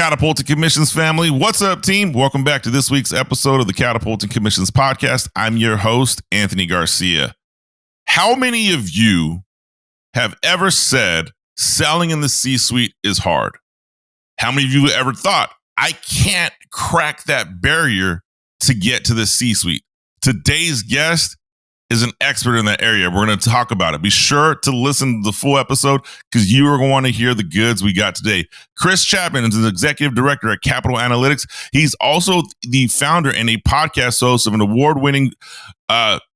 Catapult and Commissions family. What's up, team? Welcome back to this week's episode of the Catapult and Commissions podcast. I'm your host, Anthony Garcia. How many of you have ever said selling in the C-suite is hard? How many of you ever thought, I can't crack that barrier to get to the C-suite? Today's guest is an expert in that area. We're going to talk about it. Be sure to listen to the full episode because you are going to want to hear the goods we got today. Chris Chapman is the executive director at Capital Analytics. He's also the founder and a podcast host of an award-winning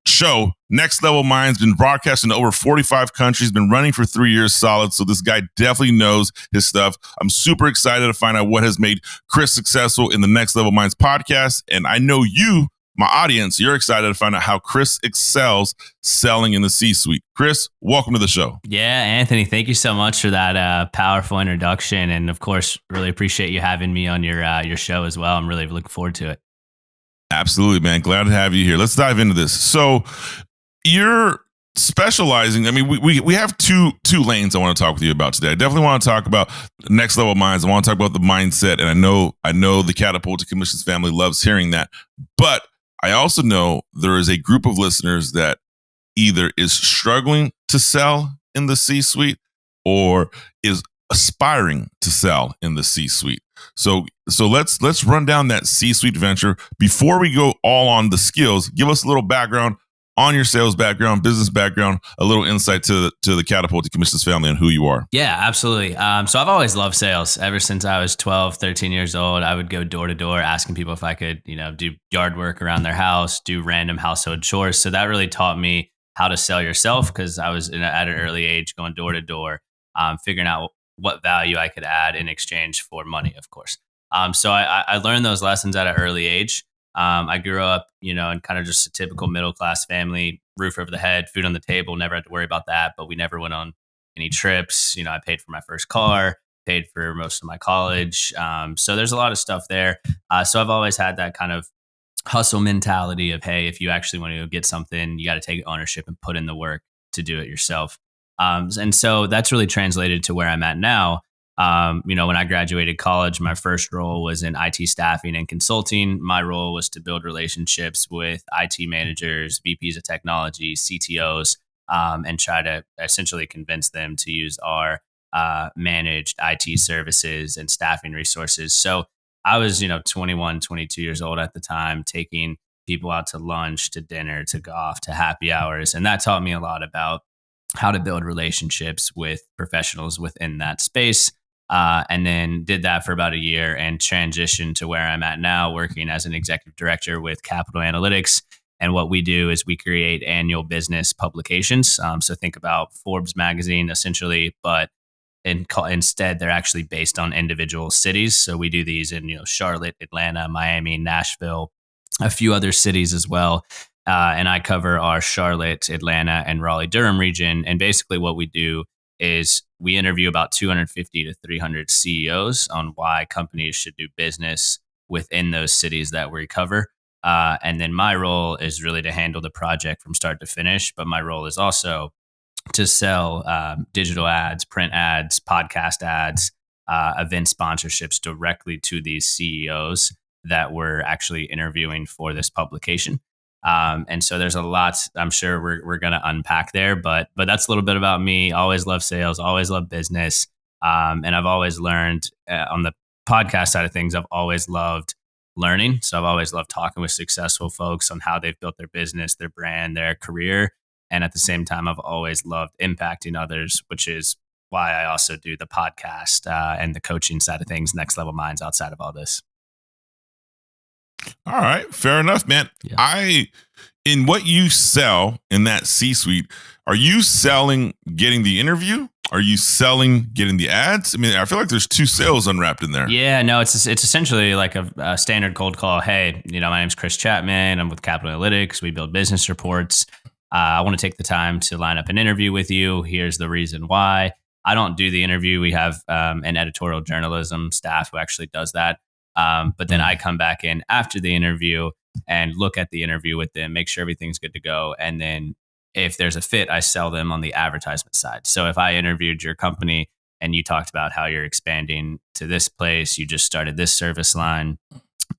show, Next Level Minds, been broadcast in over 45 countries, been running for 3 years solid. So this guy definitely knows his stuff. I'm super excited to find out what has made Chris successful in the Next Level Minds podcast. And I know you, my audience, you're excited to find out how Chris excels selling in the C-suite. Chris, welcome to the show. Yeah, Anthony, thank you so much for that powerful introduction. And of course, really appreciate you having me on your show as well. I'm really looking forward to it. Absolutely, man. Glad to have you here. Let's dive into this. So you're specializing. I mean, we have two lanes I want to talk with you about today. I definitely want to talk about Next Level Minds. I want to talk about the mindset. And I know the Catapult to Commissions family loves hearing that. But I also know there is a group of listeners that either is struggling to sell in the C-suite or is aspiring to sell in the C-suite. So let's run down that C-suite venture. Before we go all on the skills, give us a little background on your sales background, business background, a little insight to the Catapult to Commissions family and who you are. Yeah, absolutely. So I've always loved sales. Ever since I was 12, 13 years old, I would go door to door asking people if I could, do yard work around their house, do random household chores. So that really taught me how to sell yourself because I was at an early age going door to door, figuring out what value I could add in exchange for money, of course. So I learned those lessons at an early age. I grew up, in kind of just a typical middle-class family, roof over the head, food on the table, never had to worry about that, but we never went on any trips. I paid for my first car, paid for most of my college. So there's a lot of stuff there. So I've always had that kind of hustle mentality of, hey, if you actually want to go get something, you got to take ownership and put in the work to do it yourself. And so that's really translated to where I'm at now. When I graduated college, my first role was in IT staffing and consulting. My role was to build relationships with IT managers, VPs of technology, CTOs, and try to essentially convince them to use our managed IT services and staffing resources. So I was, 21, 22 years old at the time, taking people out to lunch, to dinner, to golf, to happy hours. And that taught me a lot about how to build relationships with professionals within that space. And then did that for about a year and transitioned to where I'm at now, working as an executive director with Capital Analytics. And what we do is we create annual business publications. So think about Forbes magazine, essentially, but instead they're actually based on individual cities. So we do these in Charlotte, Atlanta, Miami, Nashville, a few other cities as well. And I cover our Charlotte, Atlanta, and Raleigh-Durham region. And basically what we do is we interview about 250 to 300 CEOs on why companies should do business within those cities that we cover. And then my role is really to handle the project from start to finish. But my role is also to sell digital ads, print ads, podcast ads, event sponsorships directly to these CEOs that we're actually interviewing for this publication. And so there's a lot I'm sure we're going to unpack there, but that's a little bit about me. Always love sales, always love business. And I've always learned on the podcast side of things, I've always loved learning. So I've always loved talking with successful folks on how they've built their business, their brand, their career. And at the same time, I've always loved impacting others, which is why I also do the podcast and the coaching side of things, Next Level Minds outside of all this. All right. Fair enough, man. Yeah. In what you sell in that C-suite, are you selling getting the interview? Are you selling getting the ads? I mean, I feel like there's two sales unwrapped in there. Yeah, no, it's essentially like a standard cold call. Hey, my name's Chris Chapman. I'm with Capital Analytics. We build business reports. I want to take the time to line up an interview with you. Here's the reason why. I don't do the interview. We have an editorial journalism staff who actually does that. But then I come back in after the interview and look at the interview with them, make sure everything's good to go. And then if there's a fit, I sell them on the advertisement side. So if I interviewed your company and you talked about how you're expanding to this place, you just started this service line,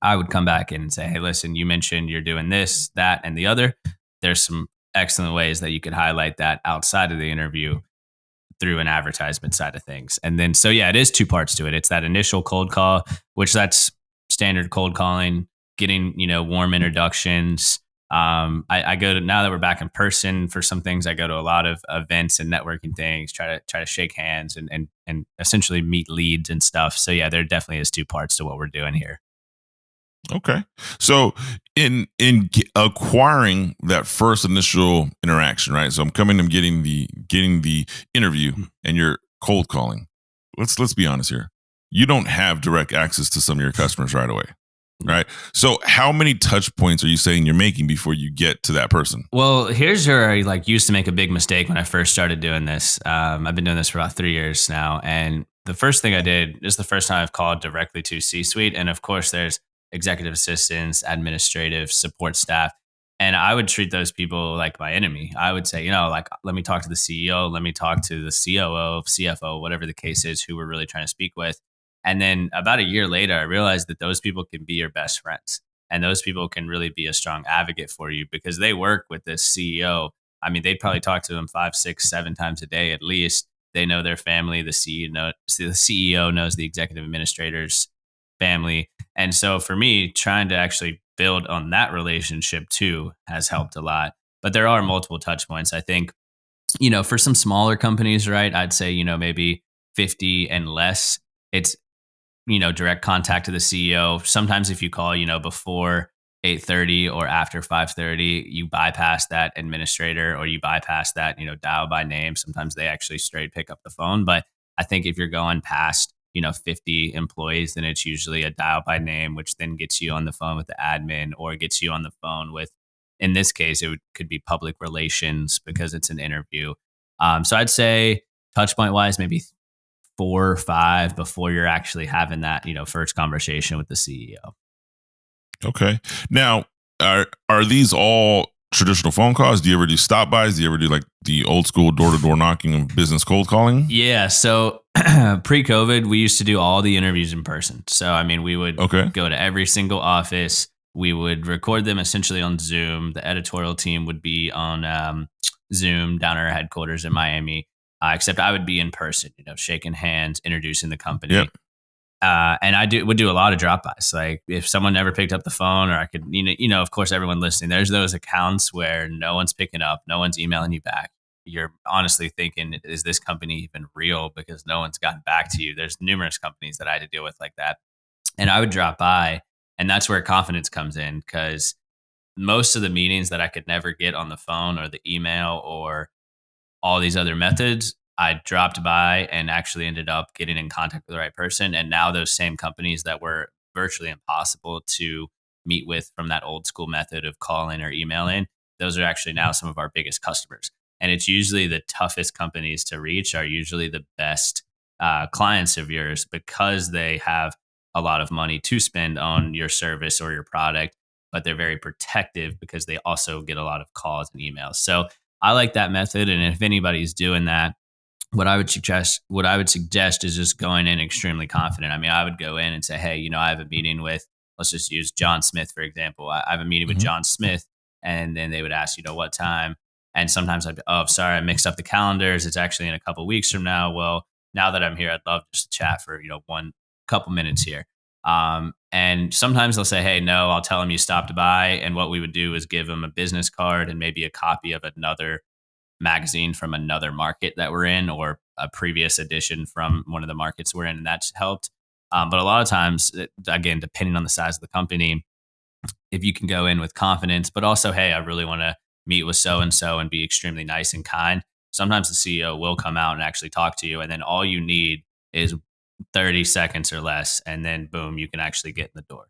I would come back in and say, hey, listen, you mentioned you're doing this, that, and the other. There's some excellent ways that you could highlight that outside of the interview through an advertisement side of things. And then, so yeah, it is two parts to it. It's that initial cold call, which that's standard cold calling, getting, warm introductions. I go to, now that we're back in person for some things, I go to a lot of events and networking things, try to shake hands and essentially meet leads and stuff. So yeah, there definitely is two parts to what we're doing here. Okay. So in acquiring that first initial interaction, right? So I'm getting the interview and you're cold calling. Let's be honest here. You don't have direct access to some of your customers right away. Right. So how many touch points are you saying you're making before you get to that person? Well, here's where I used to make a big mistake when I first started doing this. I've been doing this for about 3 years now. And the first thing I did, this is the first time I've called directly to C-suite. And of course, there's executive assistants, administrative support staff. And I would treat those people like my enemy. I would say, let me talk to the CEO, let me talk to the COO, CFO, whatever the case is, who we're really trying to speak with. And then about a year later, I realized that those people can be your best friends. And those people can really be a strong advocate for you because they work with this CEO. I mean, they probably talk to them 5, 6, 7 times a day at least. They know their family. The CEO knows the executive administrator's family. And so for me, trying to actually build on that relationship too has helped a lot. But there are multiple touch points. I think, for some smaller companies, right, I'd say, maybe 50 and less, it's, direct contact to the CEO. Sometimes if you call, before 8:30 or after 5:30, you bypass that administrator or you bypass that, dial by name. Sometimes they actually straight pick up the phone. But I think if you're going past, 50 employees, then it's usually a dial by name, which then gets you on the phone with the admin or gets you on the phone with, in this case, could be public relations because it's an interview. So I'd say touch point wise, maybe 4 or 5 before you're actually having that, first conversation with the CEO. Okay. Now, are these all traditional phone calls? Do you ever do stop bys? Do you ever do like the old school door to door knocking and business cold calling? Yeah. So pre-COVID, we used to do all the interviews in person. So, I mean, we would go to every single office. We would record them essentially on Zoom. The editorial team would be on Zoom down at our headquarters in Miami. Except I would be in person, shaking hands, introducing the company. Yep. And I would do a lot of drop-bys. Like if someone never picked up the phone or I could, of course, everyone listening, there's those accounts where no one's picking up, no one's emailing you back. You're honestly thinking, is this company even real? Because no one's gotten back to you. There's numerous companies that I had to deal with like that. And I would drop by, and that's where confidence comes in because most of the meetings that I could never get on the phone or the email or all these other methods, I dropped by and actually ended up getting in contact with the right person. And now those same companies that were virtually impossible to meet with from that old school method of calling or emailing, those are actually now some of our biggest customers. And it's usually the toughest companies to reach are usually the best clients of yours because they have a lot of money to spend on your service or your product, but they're very protective because they also get a lot of calls and emails. So I like that method. And if anybody's doing that, what I would suggest is just going in extremely confident. I mean, I would go in and say, hey, I have a meeting with, let's just use John Smith, for example. I have a meeting with John Smith, and then they would ask, what time? And sometimes I'd be, oh, sorry, I mixed up the calendars. It's actually in a couple of weeks from now. Well, now that I'm here, I'd love just to chat for, one couple minutes here. And sometimes they'll say, hey, no, I'll tell them you stopped by. And what we would do is give them a business card and maybe a copy of another magazine from another market that we're in or a previous edition from one of the markets we're in. And that's helped. But a lot of times, again, depending on the size of the company, if you can go in with confidence, but also, hey, I really want to meet with so-and-so and be extremely nice and kind. Sometimes the CEO will come out and actually talk to you. And then all you need is 30 seconds or less. And then boom, you can actually get in the door.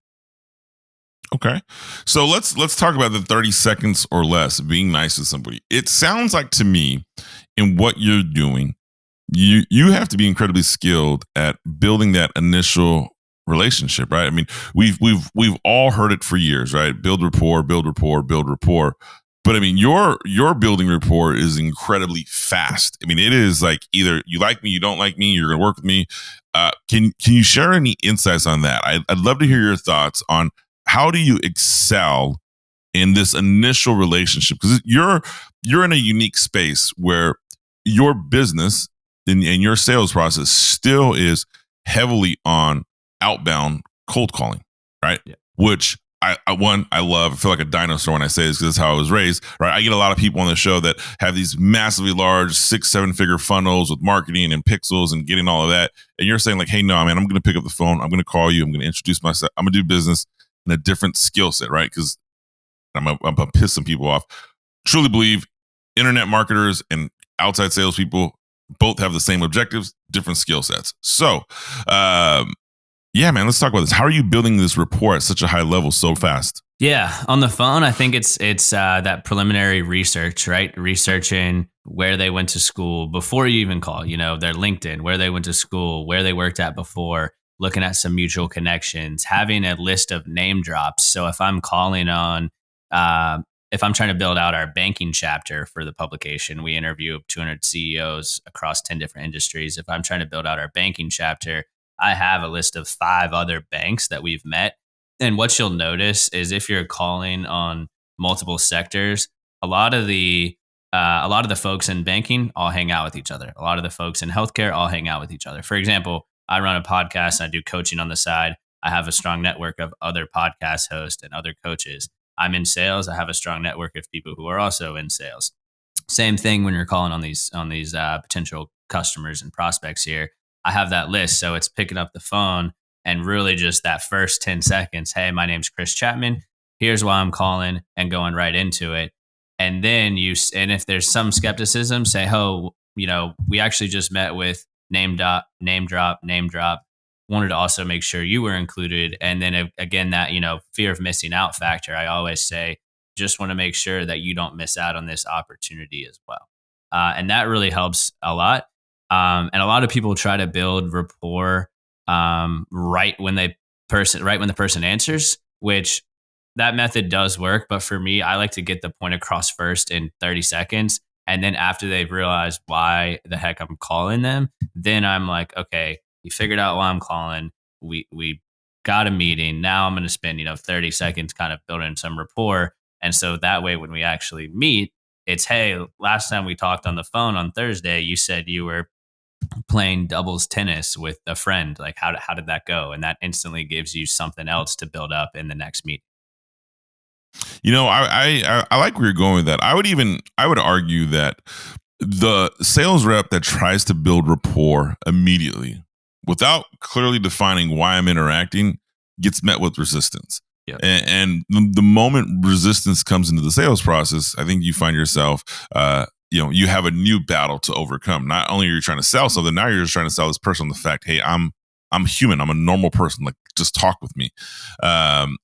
Okay. So let's talk about the 30 seconds or less being nice to somebody. It sounds like to me in what you're doing, you have to be incredibly skilled at building that initial relationship, right? I mean, we've all heard it for years, right? Build rapport, build rapport, build rapport. But I mean, your building rapport is incredibly fast. I mean, it is like either you like me, you don't like me, you're going to work with me. Can you share any insights on that? I'd love to hear your thoughts on how do you excel in this initial relationship, because you're in a unique space where your business and your sales process still is heavily on outbound cold calling, right? Yeah. Which I love. I feel like a dinosaur when I say this because that's how I was raised, right? I get a lot of people on the show that have these massively large 6-7 figure funnels with marketing and pixels and getting all of that. And you're saying like, hey, no, man, I'm going to pick up the phone. I'm going to call you. I'm going to introduce myself. I'm going to do business in a different skill set, right? Because I'm piss some people off. Truly believe internet marketers and outside salespeople both have the same objectives, different skill sets. So, yeah, man, let's talk about this. How are you building this rapport at such a high level so fast? Yeah, on the phone, I think it's that preliminary research, right? Researching where they went to school before you even call. Their LinkedIn, where they went to school, where they worked at before. Looking at some mutual connections, having a list of name drops. So if I'm calling on, if I'm trying to build out our banking chapter for the publication, we interview 200 CEOs across 10 different industries. If I'm trying to build out our banking chapter, I have a list of 5 other banks that we've met. And what you'll notice is if you're calling on multiple sectors, a lot of the folks in banking all hang out with each other. A lot of the folks in healthcare all hang out with each other. For example, I run a podcast and I do coaching on the side. I have a strong network of other podcast hosts and other coaches. I'm in sales. I have a strong network of people who are also in sales. Same thing when you're calling on these potential customers and prospects here. I have that list. So it's picking up the phone and really just that first 10 seconds. Hey, my name's Chris Chapman. Here's why I'm calling, and going right into it. And then and if there's some skepticism, say, oh, we actually just met with name drop. Wanted to also make sure you were included. And then again, that, fear of missing out factor. I always say, just want to make sure that you don't miss out on this opportunity as well. And that really helps a lot. And a lot of people try to build rapport right when the person answers, which that method does work. But for me, I like to get the point across first in 30 seconds. And then after they've realized why the heck I'm calling them, then I'm like, okay, you figured out why I'm calling. We got a meeting. Now I'm going to spend, 30 seconds kind of building some rapport. And so that way, when we actually meet, it's, hey, last time we talked on the phone on Thursday, you said you were playing doubles tennis with a friend. Like, how did that go? And that instantly gives you something else to build up in the next meeting. I like where you're going with that. I would argue that the sales rep that tries to build rapport immediately without clearly defining why I'm interacting gets met with resistance. Yep. And the moment resistance comes into the sales process, I think you find yourself, you have a new battle to overcome. Not only are you trying to sell something, now you're just trying to sell this person the fact, hey, I'm human. I'm a normal person. Like, just talk with me.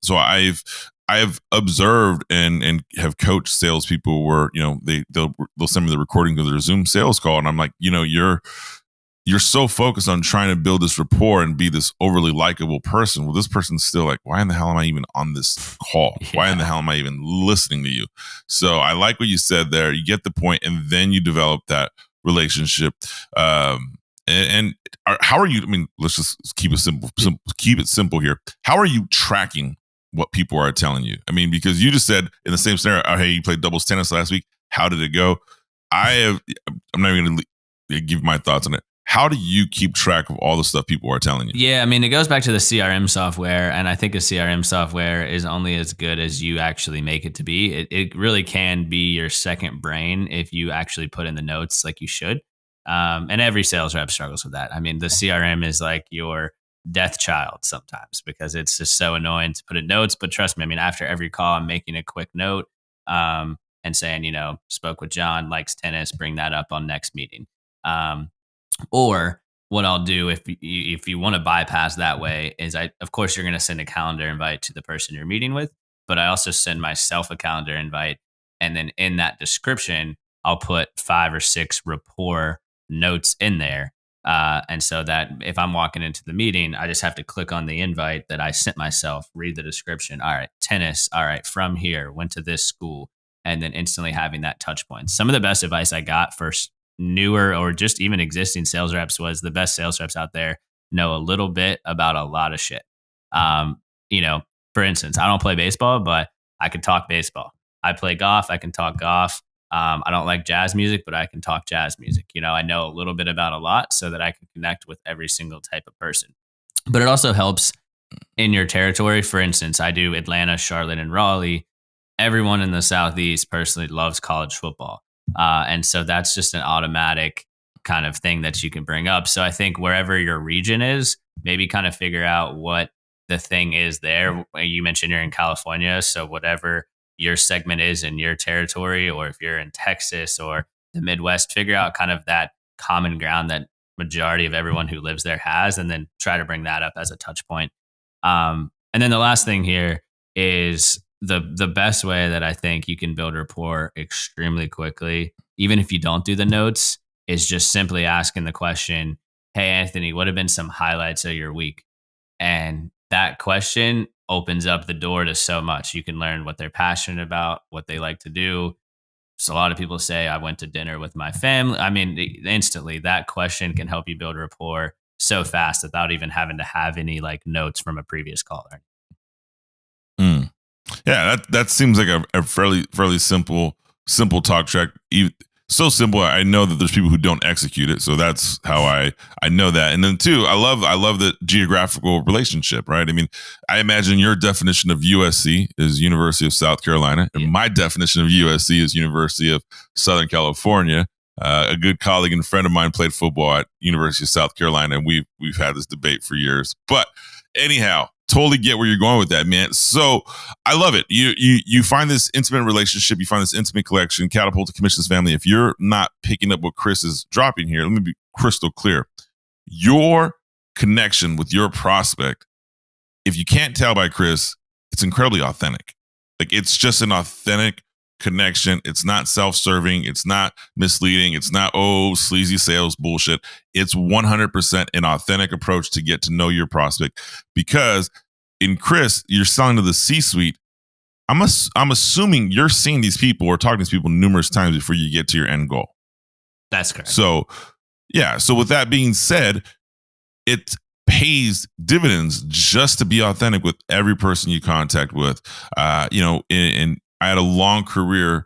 So I've observed and have coached salespeople where they'll send me the recording of their Zoom sales call, and I'm like, you're so focused on trying to build this rapport and be this overly likable person. Well, this person's still like, why in the hell am I even on this call? Yeah. Why in the hell am I even listening to you? So I like what you said there. You get the point, and then you develop that relationship. How are you? I mean, let's just keep it simple. Keep it simple here. How are you tracking what people are telling you? I mean, because you just said in the same scenario, oh, hey, you played doubles tennis last week. How did it go? I'm not even going to give my thoughts on it. How do you keep track of all the stuff people are telling you? Yeah, I mean, it goes back to the CRM software, and I think a CRM software is only as good as you actually make it to be. It really can be your second brain if you actually put in the notes like you should. And every sales rep struggles with that. I mean, the CRM is like your death child sometimes because it's just so annoying to put in notes. But trust me, I mean, after every call, I'm making a quick note and saying, spoke with John, likes tennis, bring that up on next meeting. Or what I'll do if you want to bypass that way is of course, you're going to send a calendar invite to the person you're meeting with, but I also send myself a calendar invite. And then in that description, I'll put 5 or 6 rapport notes in there. And so that if I'm walking into the meeting, I just have to click on the invite that I sent myself, read the description. All right, tennis. All right, from here, went to this school. and then instantly having that touch point. Some of the best advice I got for newer or just even existing sales reps was the best sales reps out there know a little bit about a lot of shit. Um, for instance, I don't play baseball, but I can talk baseball. I play golf. I can talk golf. I don't like jazz music, but I can talk jazz music. I know a little bit about a lot so that I can connect with every single type of person. But it also helps in your territory. For instance, I do Atlanta, Charlotte, and Raleigh. Everyone in the Southeast personally loves college football. And so that's just an automatic kind of thing that you can bring up. So I think wherever your region is, maybe kind of figure out what the thing is there. You mentioned you're in California. So whatever your segment is in your territory, or if you're in Texas or the Midwest, figure out kind of that common ground that majority of everyone who lives there has, and then try to bring that up as a touch point. And then the last thing here is the best way that I think you can build rapport extremely quickly, even if you don't do the notes, is just simply asking the question, "Hey, Anthony, what have been some highlights of your week?" And that question opens up the door to so much. You can learn what they're passionate about, what they like to do. So a lot of people say, I went to dinner with my family. I mean, instantly that question can help you build rapport so fast without even having to have any like notes from a previous caller. Mm. Yeah, that seems like a fairly simple talk track. So simple. I know that there's people who don't execute it, so that's how I know that. And then two, I love the geographical relationship, right? I mean, I imagine your definition of USC is University of South Carolina, and my definition of USC is University of Southern California. A good colleague and friend of mine played football at University of South Carolina, and we've had this debate for years. But anyhow, totally get where you're going with that, man. So I love it. You find this intimate relationship, you find this intimate collection, Catapult to Commissions family. If you're not picking up what Chris is dropping here, let me be crystal clear. Your connection with your prospect, if you can't tell by Chris, it's incredibly authentic. Like, it's just an authentic connection. It's not self-serving. It's not misleading. It's not, sleazy sales bullshit. It's 100% an authentic approach to get to know your prospect. Because in Chris, you're selling to the C-suite. I'm assuming you're seeing these people or talking to these people numerous times before you get to your end goal. That's correct. So, yeah. So with that being said, it pays dividends just to be authentic with every person you contact with. And I had a long career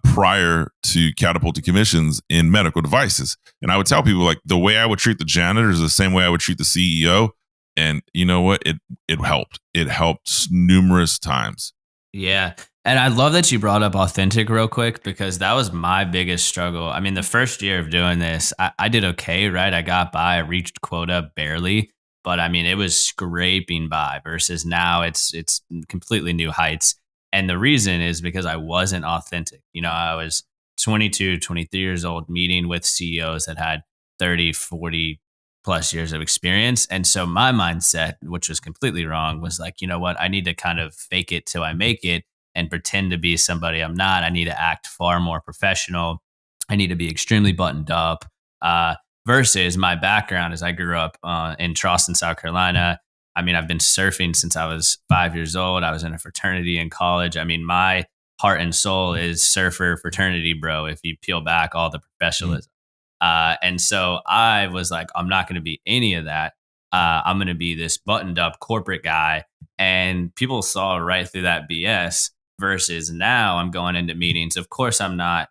prior to Catapult to Commissions in medical devices. And I would tell people, like, the way I would treat the janitor is the same way I would treat the CEO. And you know what? It helped. It helped numerous times. Yeah. And I love that you brought up authentic real quick, because that was my biggest struggle. I mean, the first year of doing this, I did okay, right? I got by, I reached quota barely, but I mean, it was scraping by, versus now it's completely new heights. And the reason is because I wasn't authentic. I was 22, 23 years old, meeting with CEOs that had 30, 40 plus years of experience. And so my mindset, which was completely wrong, was like, you know what? I need to kind of fake it till I make it and pretend to be somebody I'm not. I need to act far more professional. I need to be extremely buttoned up. Versus my background is I grew up in Charleston, South Carolina. I mean, I've been surfing since I was 5 years old. I was in a fraternity in college. I mean, my heart and soul is surfer fraternity, bro, if you peel back all the professionalism. And so I was like, I'm not going to be any of that. I'm going to be this buttoned up corporate guy. And people saw right through that BS, versus now I'm going into meetings. Of course, I'm not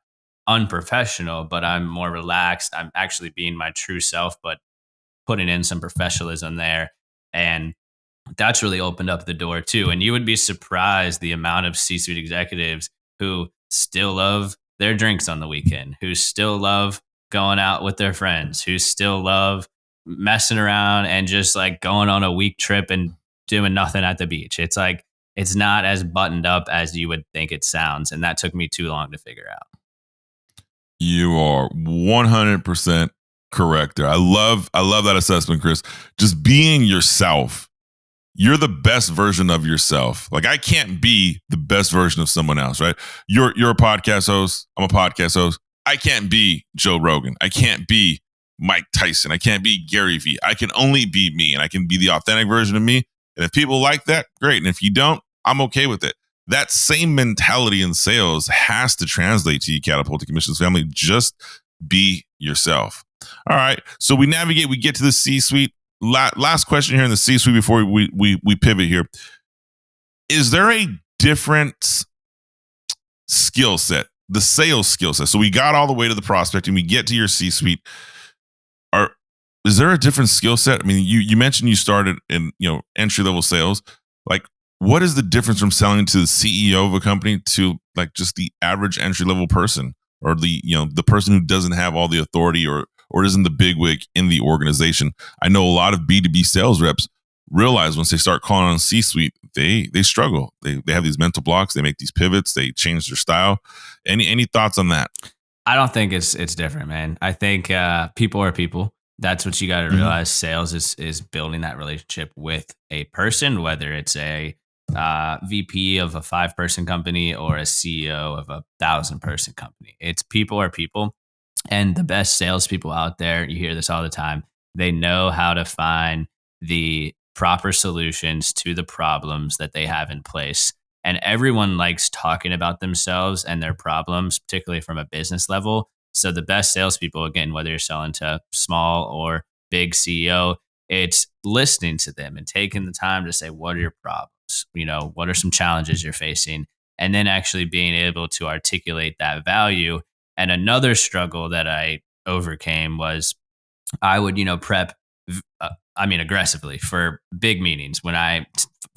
unprofessional, but I'm more relaxed. I'm actually being my true self, but putting in some professionalism there. And that's really opened up the door too. And you would be surprised the amount of C-suite executives who still love their drinks on the weekend, who still love going out with their friends, who still love messing around and just like going on a week trip and doing nothing at the beach. It's like, it's not as buttoned up as you would think it sounds. And that took me too long to figure out. You are 100% correct there. I love that assessment, Chris. Just being yourself. You're the best version of yourself. Like, I can't be the best version of someone else, right? You're a podcast host. I'm a podcast host. I can't be Joe Rogan. I can't be Mike Tyson. I can't be Gary Vee. I can only be me, and I can be the authentic version of me. And if people like that, great. And if you don't, I'm okay with it. that same mentality in sales has to translate to you, Catapult to Commissions family. Just be yourself. All right. So we get to the C-suite. Last question here in the C-suite before we pivot here. Is there a different skill set, the sales skill set? So we got all the way to the prospecting, we get to your C-suite. Is there a different skill set? I mean, you mentioned you started in entry level sales. Like, what is the difference from selling to the CEO of a company to like just the average entry level person, or the person who doesn't have all the authority or isn't the bigwig in the organization? I know a lot of B2B sales reps realize once they start calling on C-suite, they struggle. They have these mental blocks. They make these pivots. They change their style. Any thoughts on that? I don't think it's different, man. I think people are people. That's what you got to realize. Sales is building that relationship with a person, whether it's a VP of a 5-person company or a CEO of a 1,000-person company. It's people are people. And the best salespeople out there, you hear this all the time, they know how to find the proper solutions to the problems that they have in place. And everyone likes talking about themselves and their problems, particularly from a business level. So the best salespeople, again, whether you're selling to small or big CEO, it's listening to them and taking the time to say, what are your problems? What are some challenges you're facing? And then actually being able to articulate that value. And another struggle that I overcame was I would, prep, aggressively for big meetings. When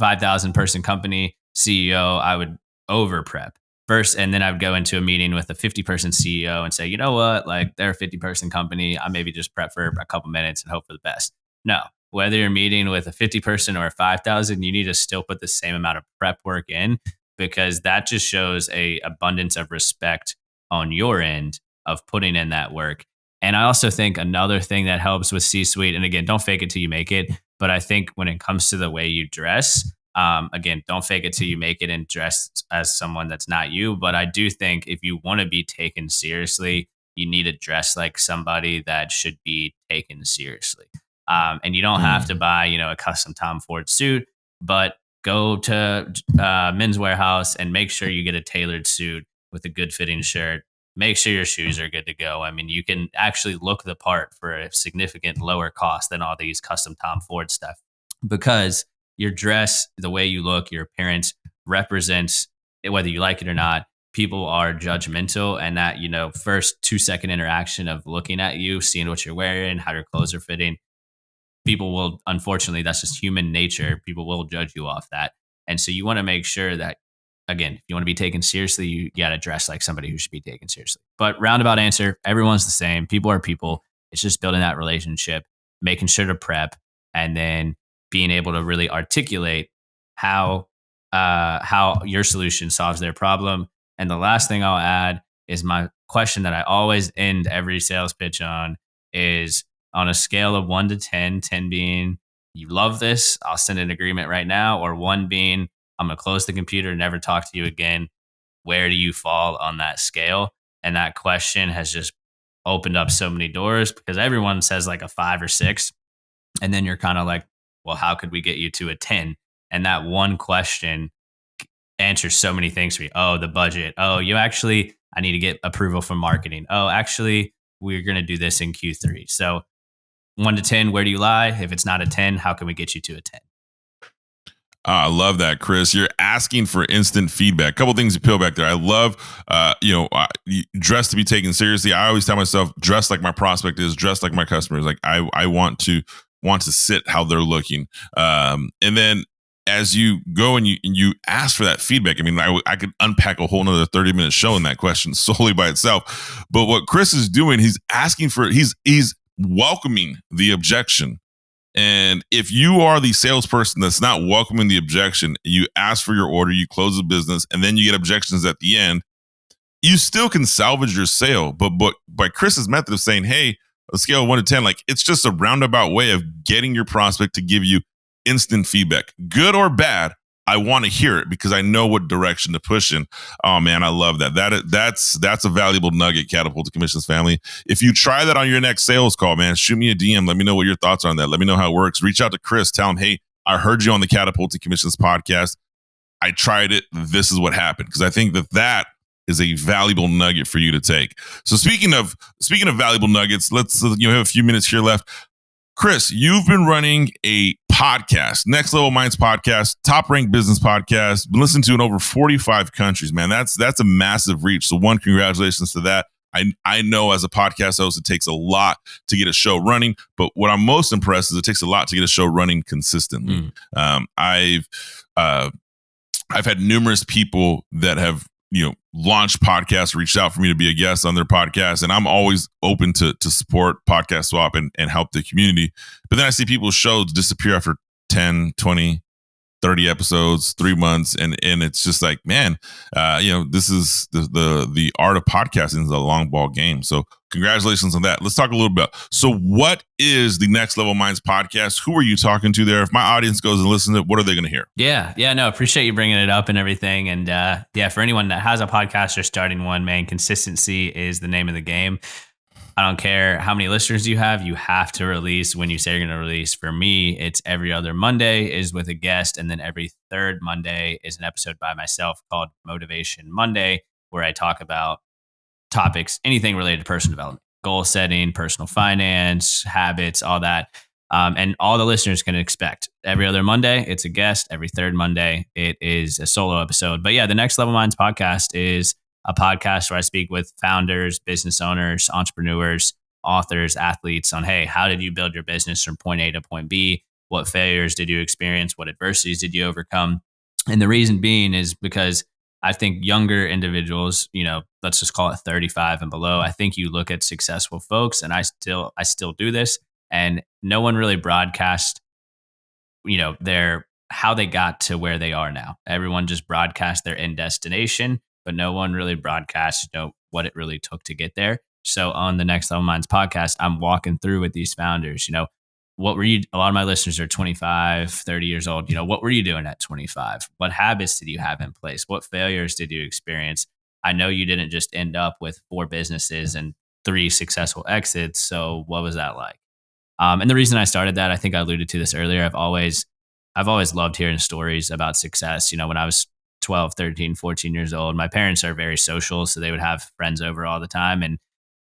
5,000-person company CEO, I would over prep first. And then I would go into a meeting with a 50-person CEO and say, you know what, like they're a 50-person company. I maybe just prep for a couple minutes and hope for the best. No, whether you're meeting with a 50-person or a 5,000, you need to still put the same amount of prep work in, because that just shows a abundance of respect on your end of putting in that work. And I also think another thing that helps with C-suite, and again, don't fake it till you make it. But I think when it comes to the way you dress, again, don't fake it till you make it and dress as someone that's not you. But I do think if you want to be taken seriously, you need to dress like somebody that should be taken seriously. And you don't have to buy, a custom Tom Ford suit, but go to Men's Warehouse and make sure you get a tailored suit with a good fitting shirt. Make sure your shoes are good to go. I mean, you can actually look the part for a significant lower cost than all these custom Tom Ford stuff, because your dress, the way you look, your appearance represents, whether you like it or not, people are judgmental. And that, first 2-second interaction of looking at you, seeing what you're wearing, how your clothes are fitting, people will, unfortunately, that's just human nature. People will judge you off that. And so you want to make sure that, again, if you want to be taken seriously, you got to dress like somebody who should be taken seriously. But roundabout answer, everyone's the same. People are people. It's just building that relationship, making sure to prep, and then being able to really articulate how your solution solves their problem. And the last thing I'll add is my question that I always end every sales pitch on is, on a scale of 1 to 10, 10 being you love this, I'll send an agreement right now, or 1 being I'm going to close the computer and never talk to you again. Where do you fall on that scale? And that question has just opened up so many doors, because everyone says like a 5 or 6. And then you're kind of like, well, how could we get you to a 10? And that one question answers so many things for you. Oh, the budget. Oh, I need to get approval from marketing. Oh, actually, we're going to do this in Q3. So 1 to 10, where do you lie? If it's not a 10, how can we get you to a 10? I love that, Chris. You're asking for instant feedback. A couple things to peel back there. I love, dress to be taken seriously. I always tell myself, dress like my prospect is, dress like my customer is. Like I want to sit how they're looking. And then as you go and you ask for that feedback, I mean, I could unpack a whole nother 30-minute show in that question solely by itself. But what Chris is doing, he's asking for, he's welcoming the objection. And if you are the salesperson that's not welcoming the objection, you ask for your order, you close the business, and then you get objections at the end, you still can salvage your sale. But by Chris's method of saying, hey, a scale of 1 to 10, like it's just a roundabout way of getting your prospect to give you instant feedback, good or bad. I want to hear it because I know what direction to push in. Oh man, I love that. That's a valuable nugget, Catapult to Commissions family. If you try that on your next sales call, man, shoot me a DM. Let me know what your thoughts are on that. Let me know how it works. Reach out to Chris. Tell him, hey, I heard you on the Catapult to Commissions podcast. I tried it. This is what happened. Because I think that is a valuable nugget for you to take. So speaking of valuable nuggets, let's have a few minutes here left. Chris, you've been running a podcast, Next Level Minds podcast, top ranked business podcast, been listened to in over 45 countries, man. That's a massive reach. So one, congratulations to that. I know as a podcast host, it takes a lot to get a show running, but what I'm most impressed is it takes a lot to get a show running consistently. I've had numerous people that have launched podcasts, reached out for me to be a guest on their podcast. And I'm always open to support Podcast Swap and help the community. But then I see people's shows disappear after 10, 20, 30 episodes, 3 months. And it's just like, man, this is the art of podcasting is a long ball game. So congratulations on that. Let's talk a little bit. So what is the Next Level Minds podcast? Who are you talking to there? If my audience goes and listens to it, what are they going to hear? Yeah. No, appreciate you bringing it up and everything. And for anyone that has a podcast or starting one, man, consistency is the name of the game. I don't care how many listeners you have to release when you say you're going to release. For me, it's every other Monday is with a guest. And then every third Monday is an episode by myself called Motivation Monday, where I talk about topics, anything related to personal development, goal setting, personal finance, habits, all that. And all the listeners can expect every other Monday, it's a guest. Every third Monday, it is a solo episode. But yeah, the Next Level Minds podcast is a podcast where I speak with founders, business owners, entrepreneurs, authors, athletes on, hey, how did you build your business from point A to point B? What failures did you experience? What adversities did you overcome? And the reason being is because I think younger individuals, let's just call it 35 and below, I think you look at successful folks, and I still do this, and no one really broadcast, how they got to where they are now. Everyone just broadcast their end destination, but no one really broadcasts, what it really took to get there. So on the Next Level Minds podcast, I'm walking through with these founders, what were you, a lot of my listeners are 25, 30 years old. What were you doing at 25? What habits did you have in place? What failures did you experience? I know you didn't just end up with 4 businesses and 3 successful exits. So what was that like? And the reason I started that, I think I alluded to this earlier. I've always loved hearing stories about success. When I was 12, 13, 14 years old, my parents are very social. So they would have friends over all the time. And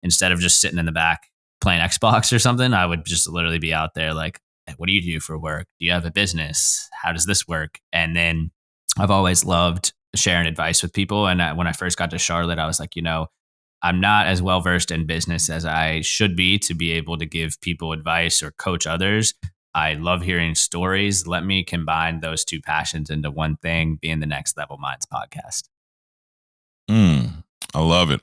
instead of just sitting in the back playing Xbox or something, I would just literally be out there like, what do you do for work? Do you have a business? How does this work? And then I've always loved sharing advice with people. And when I first got to Charlotte, I was like, I'm not as well versed in business as I should be to be able to give people advice or coach others. I love hearing stories. Let me combine those 2 passions into one thing, being the Next Level Minds podcast. I love it.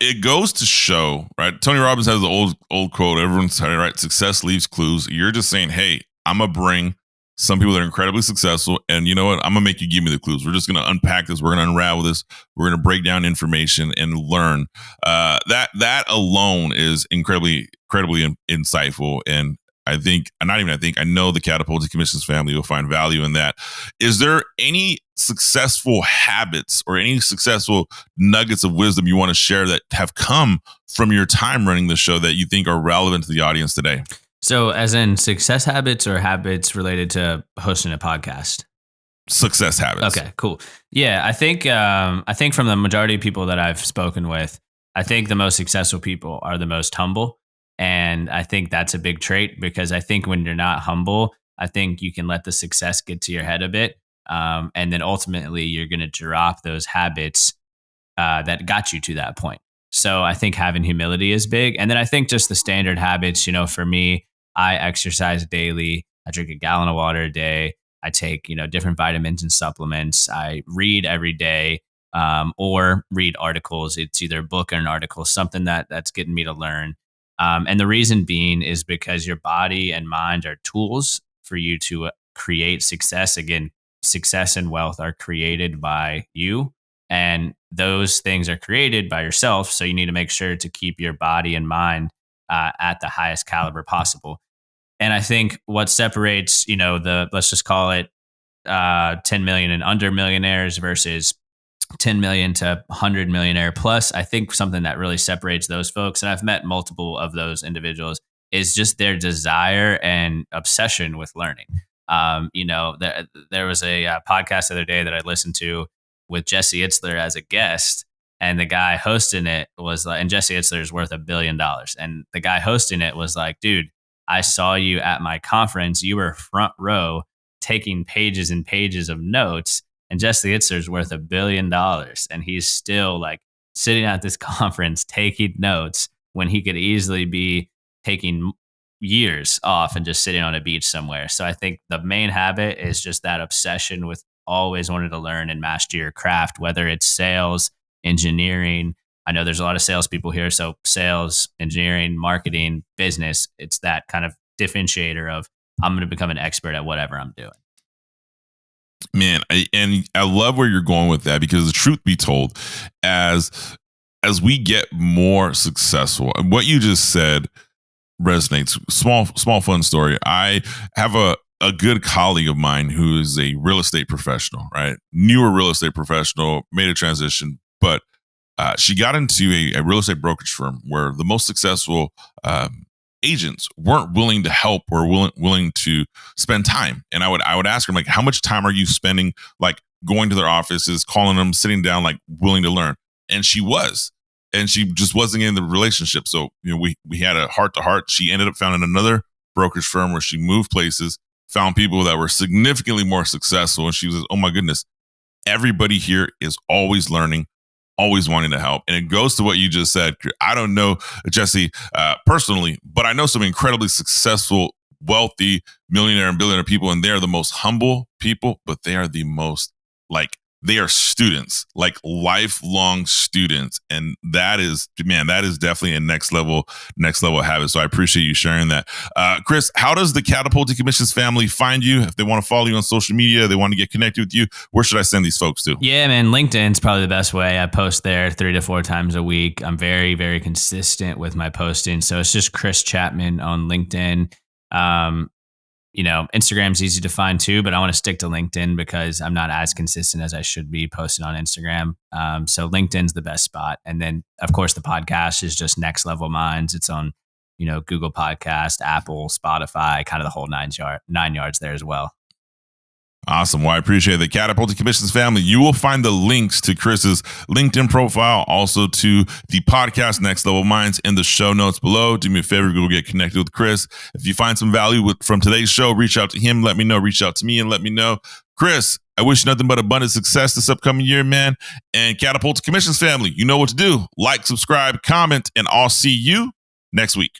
It goes to show, right? Tony Robbins has the old quote. Everyone's saying, right? Success leaves clues. You're just saying, hey, I'm going to bring some people that are incredibly successful. And you know what? I'm going to make you give me the clues. We're just going to unpack this. We're going to unravel this. We're going to break down information and learn. That alone is incredibly insightful. And I know the Catapulting Commissions family will find value in that. Is there any successful habits or any successful nuggets of wisdom you want to share that have come from your time running the show that you think are relevant to the audience today? So as in success habits or habits related to hosting a podcast? Success habits. Okay, cool. Yeah, I think from the majority of people that I've spoken with, I think the most successful people are the most humble. And I think that's a big trait, because I think when you're not humble, I think you can let the success get to your head a bit. And then ultimately you're going to drop those habits that got you to that point. So I think having humility is big. And then I think just the standard habits, for me, I exercise daily. I drink a gallon of water a day. I take, different vitamins and supplements. I read every day, or read articles. It's either a book or an article, something that's getting me to learn. And the reason being is because your body and mind are tools for you to create success. Again, success and wealth are created by you, and those things are created by yourself. So you need to make sure to keep your body and mind at the highest caliber possible. And I think what separates, let's just call it 10 million and under millionaires versus 10 million to 100 millionaire plus, I think something that really separates those folks, and I've met multiple of those individuals, is just their desire and obsession with learning. There was a podcast the other day that I listened to with Jesse Itzler as a guest, and the guy hosting it was like, and Jesse Itzler is worth $1 billion. And the guy hosting it was like, dude, I saw you at my conference. You were front row taking pages and pages of notes. And Jesse Itzler is worth $1 billion. And he's still like sitting at this conference taking notes when he could easily be taking years off and just sitting on a beach somewhere. So I think the main habit is just that obsession with always wanting to learn and master your craft, whether it's sales, engineering. I know there's a lot of salespeople here. So sales, engineering, marketing, business, it's that kind of differentiator of I'm going to become an expert at whatever I'm doing. Man, I love where you're going with that, because the truth be told, as we get more successful, and what you just said resonates. Small fun story. I have a good colleague of mine who is a real estate professional, right? Newer real estate professional, made a transition, but she got into a real estate brokerage firm where the most successful agents weren't willing to help or willing to spend time. And I would ask her, like, how much time are you spending, like going to their offices, calling them, sitting down, like willing to learn? And she was. And she just wasn't in the relationship. So, we had a heart to heart. She ended up finding another brokerage firm where she moved places, found people that were significantly more successful. And she was, oh my goodness, everybody here is always learning, always wanting to help. And it goes to what you just said. I don't know Jesse personally, but I know some incredibly successful, wealthy, millionaire and billionaire people, and they're the most humble people, but they are the most, like, they are students, like lifelong students. And that is definitely a next level habit. So I appreciate you sharing that. Chris, how does the Catapulting Commissions family find you? If they want to follow you on social media, they want to get connected with you, where should I send these folks to? Yeah, man, LinkedIn's probably the best way. I post there 3 to 4 times a week. I'm very, very consistent with my posting. So it's just Chris Chapman on LinkedIn. Instagram's easy to find too, but I want to stick to LinkedIn because I'm not as consistent as I should be posting on Instagram. So LinkedIn's the best spot. And then, of course, the podcast is just Next Level Minds. It's on, Google Podcast, Apple, Spotify, kind of the whole nine yards there as well. Awesome. Well, I appreciate the Catapulting Commissions family. You will find the links to Chris's LinkedIn profile, also to the podcast Next Level Minds, in the show notes below. Do me a favor, go get connected with Chris. If you find some value from today's show, reach out to him. Let me know. Reach out to me and let me know. Chris, I wish you nothing but abundant success this upcoming year, man. And Catapulting Commissions family, you know what to do. Like, subscribe, comment, and I'll see you next week.